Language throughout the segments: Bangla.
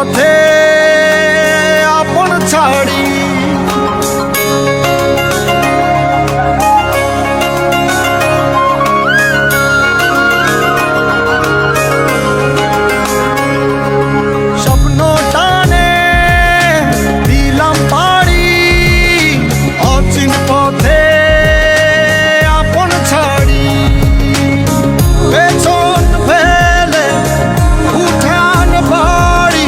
পথে আপন ছাড়ি স্বপ্ন টানে দিলাম পাড়ি অচিন পথে আপন ছাড়ি পেছন ফেলে উঠান বাড়ি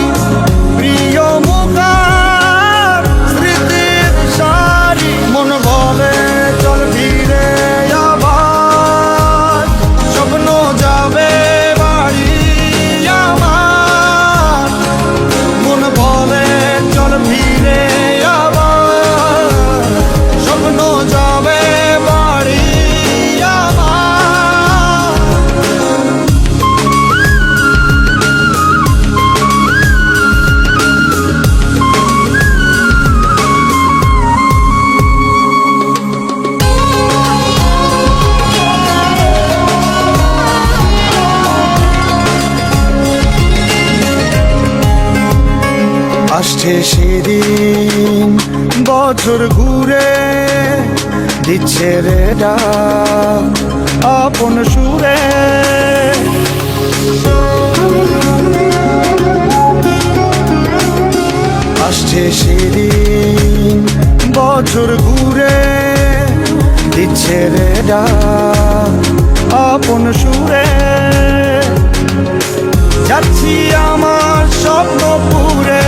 প্রিয় মুখার স্মৃতির সারি মন বলে চল ফিরে আবার স্বপ্ন যাবে বাড়ি আমার মন বলে চল ফিরে আবার স্বপ্ন যাবে বাড়ি আমার আসছে সেদিন বছর ঘুরে দিচ্ছে রে ডাক আপন সুরে আসছে সেদিন বছর ঘুরে দিচ্ছে রে ডাক আপন সুরে যাচ্ছি আমার স্বপ্নপুরে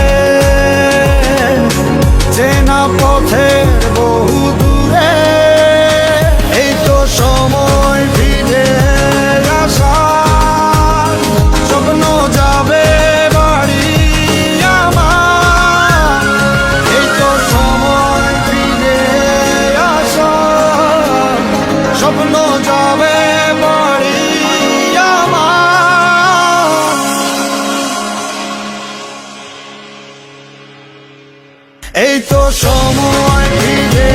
চেনা পথের বহু দূরে এই তো সময় ফিরে আসার স্বপ্ন যাবে বাড়ি আমার এই তো সময় ফিরে আসার স্বপ্ন যাবে বাড়ি আমার এই তো সময় ফিরে